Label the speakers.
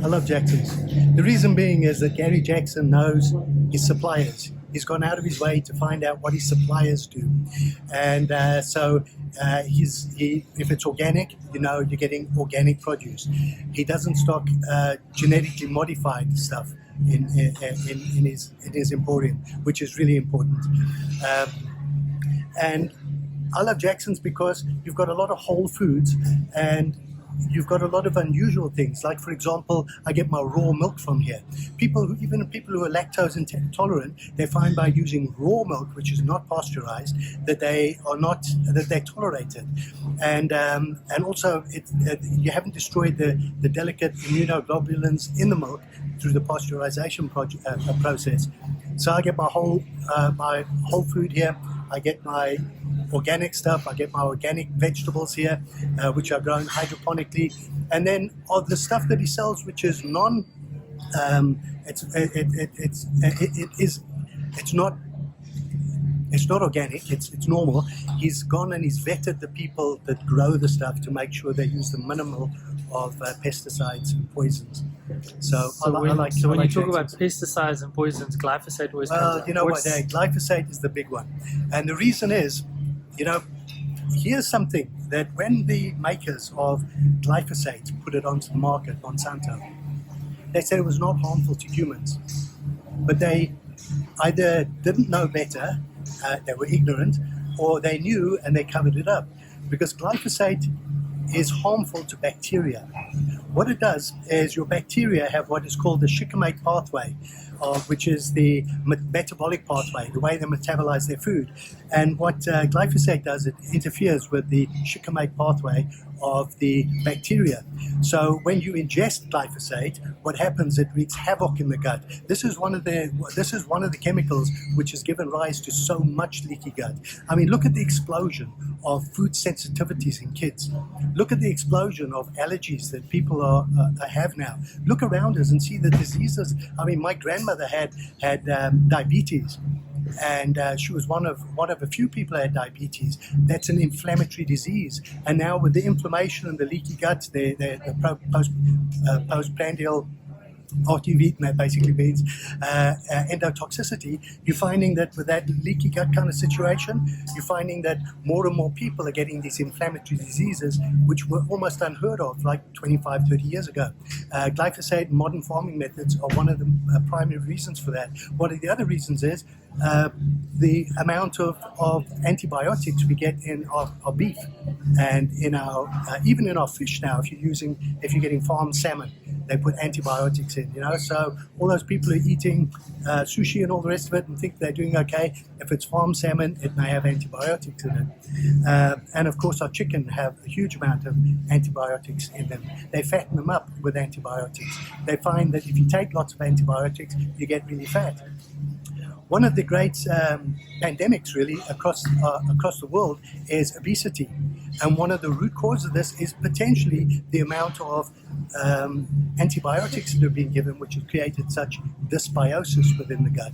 Speaker 1: I love Jackson's. The reason being is that Gary Jackson knows his suppliers. He's gone out of his way to find out what his suppliers do. And if it's organic, you're getting organic produce. He doesn't stock genetically modified stuff in his emporium, which is really important. And I love Jackson's because you've got a lot of whole foods and you've got a lot of unusual things. Like, for example, I get my raw milk from here. Even people who are lactose intolerant, they find by using raw milk, which is not pasteurized, that they tolerate it. And also, you haven't destroyed the delicate immunoglobulins in the milk through the pasteurization process. So I get my whole food here. I get my organic stuff. I get my organic vegetables here, which are grown hydroponically, and then of the stuff that he sells, which is it's not organic. It's normal. He's gone and he's vetted the people that grow the stuff to make sure they use the minimal of pesticides and poisons. So
Speaker 2: when you talk about pesticides and poisons, glyphosate always comes up.
Speaker 1: Glyphosate is the big one, and the reason is, here's something that when the makers of glyphosate put it onto the market, Monsanto, they said it was not harmful to humans, but they either didn't know better, they were ignorant, or they knew and they covered it up, because glyphosate is harmful to bacteria. What it does is your bacteria have what is called the shikimate pathway, which is the metabolic pathway, the way they metabolize their food. And what glyphosate does, it interferes with the shikimate pathway of the bacteria. So when you ingest glyphosate, what happens? It wreaks havoc in the gut. This is one of the chemicals which has given rise to so much leaky gut. I mean, look at the explosion of food sensitivities in kids. Look at the explosion of allergies that people have now. Look around us and see the diseases. I mean, my grandmother had diabetes. And she was one of a few people who had diabetes. That's an inflammatory disease. And now with the inflammation and the leaky gut, the postprandial, after you've eaten, that basically means endotoxicity. You're finding that with that leaky gut kind of situation, you're finding that more and more people are getting these inflammatory diseases, which were almost unheard of like 25, 30 years ago. Glyphosate and modern farming methods are one of the primary reasons for that. One of the other reasons is the amount of antibiotics we get in our beef and in our even in our fish now. If you're getting farmed salmon, they put antibiotics in. So all those people who are eating sushi and all the rest of it and think they're doing okay. If it's farmed salmon, it may have antibiotics in it. And of course, our chicken have a huge amount of antibiotics in them. They fatten them up with antibiotics. They find that if you take lots of antibiotics, you get really fat. One of the great pandemics really across the world is obesity. And one of the root causes of this is potentially the amount of antibiotics that are being given, which has created such dysbiosis within the gut.